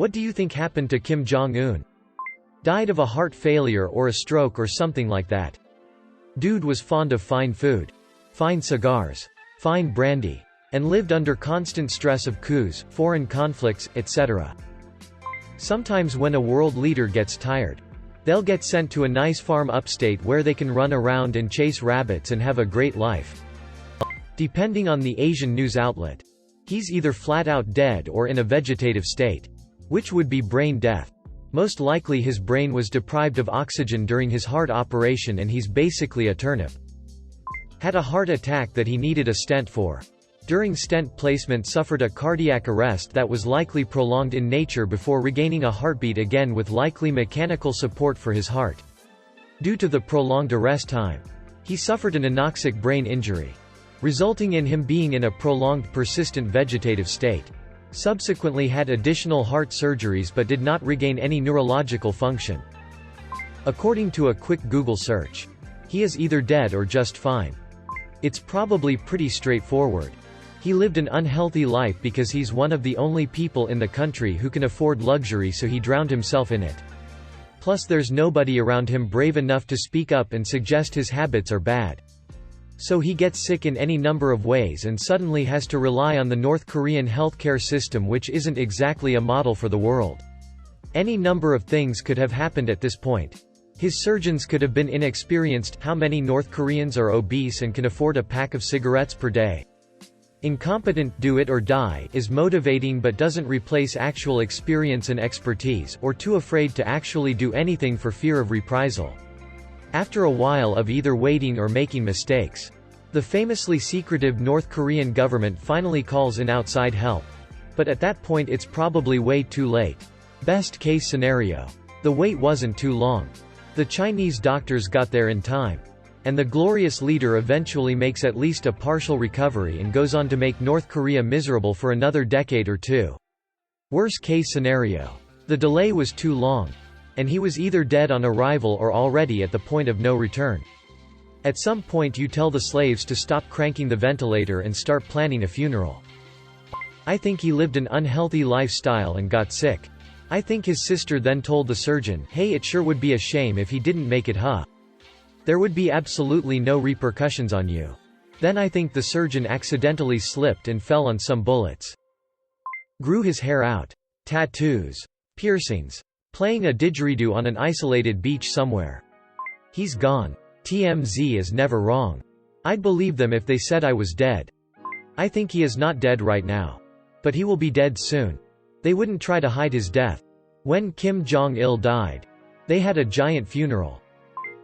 What do you think happened to Kim Jong-un? Died of a heart failure or a stroke or something like that. Dude was fond of fine food, fine cigars, fine brandy, and lived under constant stress of coups, foreign conflicts, etc. Sometimes when a world leader gets tired, they'll get sent to a nice farm upstate where they can run around and chase rabbits and have a great life. Depending on the Asian news outlet, he's either flat out dead or in a vegetative state, which would be brain death. Most likely his brain was deprived of oxygen during his heart operation and he's basically a turnip. Had a heart attack that he needed a stent for. During stent placement suffered a cardiac arrest that was likely prolonged in nature before regaining a heartbeat again with likely mechanical support for his heart. Due to the prolonged arrest time, he suffered an anoxic brain injury, resulting in him being in a prolonged persistent vegetative state. Subsequently had additional heart surgeries but did not regain any neurological function. According to a quick Google search, he is either dead or just fine. It's probably pretty straightforward. He lived an unhealthy life because he's one of the only people in the country who can afford luxury, so he drowned himself in it. Plus there's nobody around him brave enough to speak up and suggest his habits are bad. So he gets sick in any number of ways and suddenly has to rely on the North Korean healthcare system, which isn't exactly a model for the world. Any number of things could have happened at this point. His surgeons could have been inexperienced. How many North Koreans are obese and can afford a pack of cigarettes per day? Incompetent, do it or die, is motivating but doesn't replace actual experience and expertise, or too afraid to actually do anything for fear of reprisal. After a while of either waiting or making mistakes, the famously secretive North Korean government finally calls in outside help. But at that point it's probably way too late. Best case scenario, the wait wasn't too long. The Chinese doctors got there in time. And the glorious leader eventually makes at least a partial recovery and goes on to make North Korea miserable for another decade or two. Worst case scenario, the delay was too long, and he was either dead on arrival or already at the point of no return. At some point you tell the slaves to stop cranking the ventilator and start planning a funeral. I think he lived an unhealthy lifestyle and got sick. I think his sister then told the surgeon, "Hey, it sure would be a shame if he didn't make it, huh? There would be absolutely no repercussions on you." Then I think the surgeon accidentally slipped and fell on some bullets. Grew his hair out. Tattoos. Piercings. Playing a didgeridoo on an isolated beach somewhere. He's gone. TMZ is never wrong. I'd believe them if they said I was dead. I think he is not dead right now. But he will be dead soon. They wouldn't try to hide his death. When Kim Jong-il died, they had a giant funeral.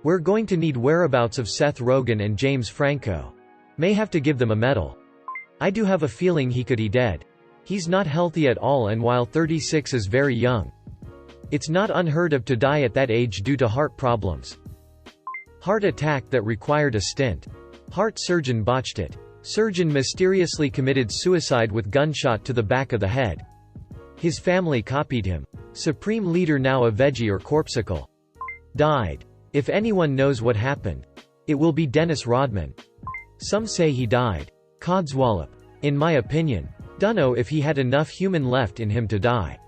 We're going to need whereabouts of Seth Rogen and James Franco. May have to give them a medal. I do have a feeling he could be dead. He's not healthy at all, and while 36 is very young, it's not unheard of to die at that age due to heart problems. Heart attack that required a stent. Heart surgeon botched it. Surgeon mysteriously committed suicide with gunshot to the back of the head. His family copied him. Supreme leader now a veggie or corpsicle. Died. If anyone knows what happened, it will be Dennis Rodman. Some say he died. Codswallop. In my opinion, dunno if he had enough human left in him to die.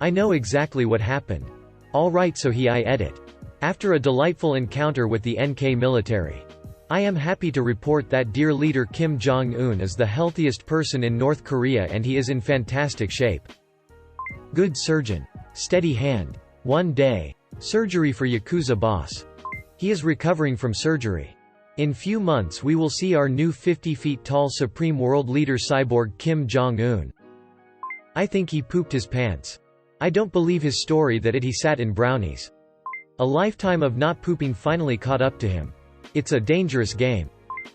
I know exactly what happened. Alright, so I edit. After a delightful encounter with the NK military, I am happy to report that dear leader Kim Jong-un is the healthiest person in North Korea and he is in fantastic shape. Good surgeon. Steady hand. One day. Surgery for Yakuza boss. He is recovering from surgery. In few months we will see our new 50 feet tall supreme world leader cyborg Kim Jong-un. I think he pooped his pants. I don't believe his story that he sat in brownies. A lifetime of not pooping finally caught up to him. It's a dangerous game.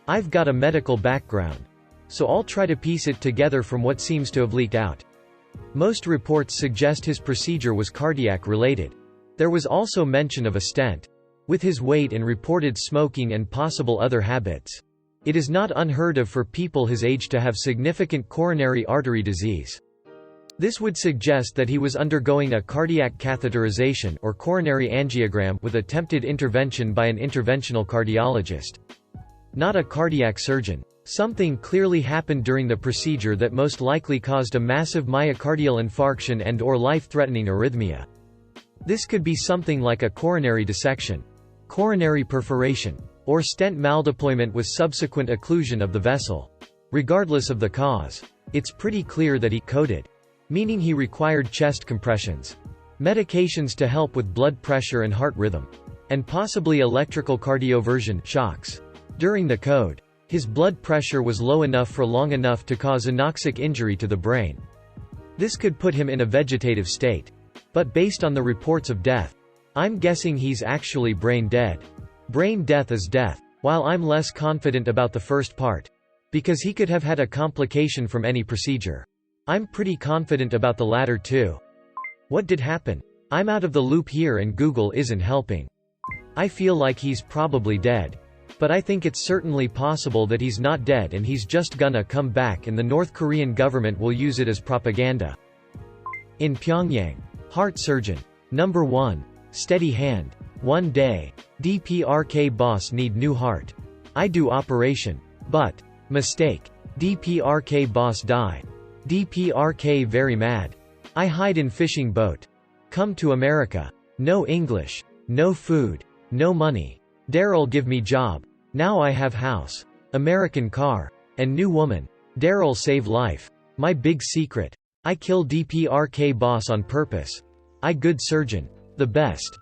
I've got a medical background, so I'll try to piece it together from what seems to have leaked out. Most reports suggest his procedure was cardiac related. There was also mention of a stent. With his weight and reported smoking and possible other habits, it is not unheard of for people his age to have significant coronary artery disease. This would suggest that he was undergoing a cardiac catheterization or coronary angiogram with attempted intervention by an interventional cardiologist. Not a cardiac surgeon. Something clearly happened during the procedure that most likely caused a massive myocardial infarction and/or life-threatening arrhythmia. This could be something like a coronary dissection, coronary perforation, or stent maldeployment with subsequent occlusion of the vessel. Regardless of the cause, it's pretty clear that he coded, meaning he required chest compressions, medications to help with blood pressure and heart rhythm, and possibly electrical cardioversion shocks. During the code, his blood pressure was low enough for long enough to cause anoxic injury to the brain. This could put him in a vegetative state. But based on the reports of death, I'm guessing he's actually brain dead. Brain death is death, while I'm less confident about the first part, because he could have had a complication from any procedure. I'm pretty confident about the latter too. What did happen? I'm out of the loop here and Google isn't helping. I feel like he's probably dead. But I think it's certainly possible that he's not dead and he's just gonna come back and the North Korean government will use it as propaganda. In Pyongyang. Heart surgeon. Number 1. Steady hand. 1 day. DPRK boss need new heart. I do operation. But. Mistake. DPRK boss die. DPRK very mad. I hide in fishing boat. Come to America. No English. No food. No money. Daryl give me job. Now I have house. American car. And new woman. Daryl save life. My big secret. I kill DPRK boss on purpose. I good surgeon. The best.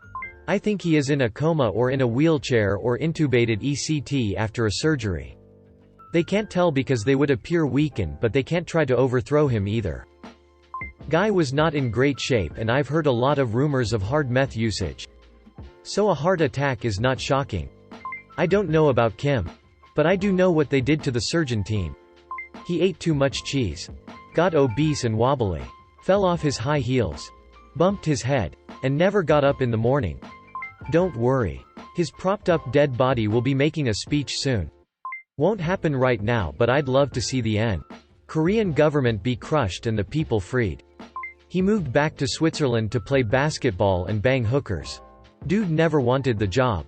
I think he is in a coma or in a wheelchair or intubated ECT after a surgery. They can't tell because they would appear weakened but they can't try to overthrow him either. Guy was not in great shape and I've heard a lot of rumors of hard meth usage. So a heart attack is not shocking. I don't know about Kim. But I do know what they did to the surgeon team. He ate too much cheese. Got obese and wobbly. Fell off his high heels. Bumped his head. And never got up in the morning. Don't worry. His propped up dead body will be making a speech soon. Won't happen right now but I'd love to see the end. Korean government be crushed and the people freed. He moved back to Switzerland to play basketball and bang hookers. Dude never wanted the job.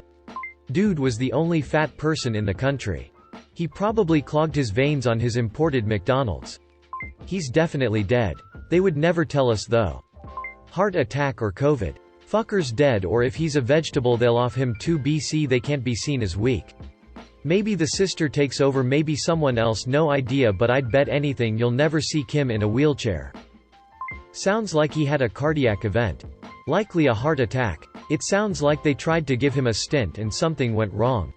Dude was the only fat person in the country. He probably clogged his veins on his imported McDonald's. He's definitely dead. They would never tell us though. Heart attack or COVID. Fucker's dead or if he's a vegetable they'll off him too BC they can't be seen as weak. Maybe the sister takes over maybe someone else no idea but I'd bet anything you'll never see Kim in a wheelchair. Sounds like he had a cardiac event. Likely a heart attack. It sounds like they tried to give him a stent and something went wrong.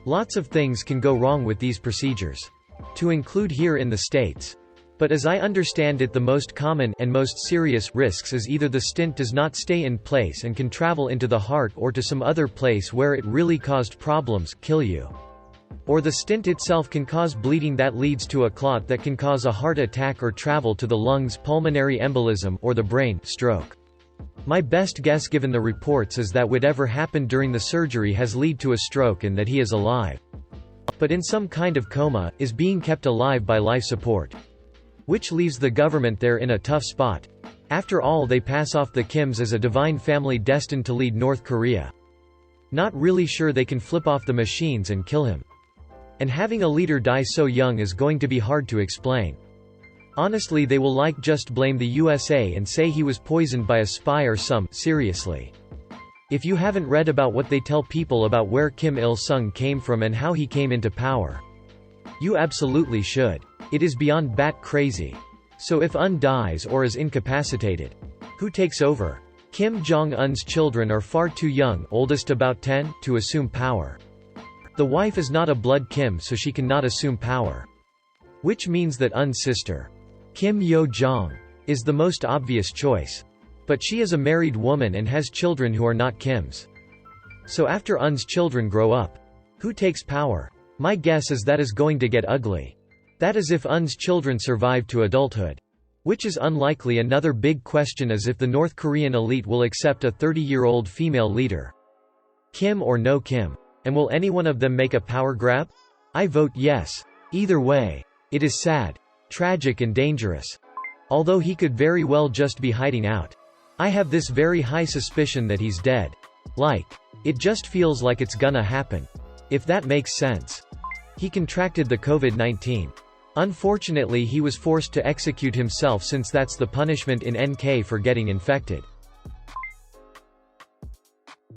Lots of things can go wrong with these procedures. To include here in the States. But as I understand it the most common and most serious risks is either the stent does not stay in place and can travel into the heart or to some other place where it really caused problems, kill you. Or the stent itself can cause bleeding that leads to a clot that can cause a heart attack or travel to the lungs, pulmonary embolism, or the brain, stroke. My best guess given the reports is that whatever happened during the surgery has led to a stroke and that he is alive. But in some kind of coma, is being kept alive by life support. Which leaves the government there in a tough spot. After all they pass off the Kims as a divine family destined to lead North Korea. Not really sure they can flip off the machines and kill him. And having a leader die so young is going to be hard to explain. Honestly they will just blame the USA and say he was poisoned by a spy or seriously. If you haven't read about what they tell people about where Kim Il-sung came from and how he came into power, you absolutely should. It is beyond bat crazy. So if Un dies or is incapacitated, who takes over? Kim Jong-un's children are far too young, oldest about 10, to assume power. The wife is not a blood Kim so she cannot assume power. Which means that Un's sister, Kim Yo-jong, is the most obvious choice. But she is a married woman and has children who are not Kim's. So after Un's children grow up, who takes power? My guess is that is going to get ugly. That is if Un's children survive to adulthood. Which is unlikely. Another big question is if the North Korean elite will accept a 30-year-old female leader. Kim or no Kim. And will any one of them make a power grab? I vote yes. Either way. It is sad, tragic and dangerous. Although he could very well just be hiding out. I have this very high suspicion that he's dead. It just feels like it's gonna happen. If that makes sense. He contracted the COVID-19. Unfortunately he was forced to execute himself since that's the punishment in NK for getting infected.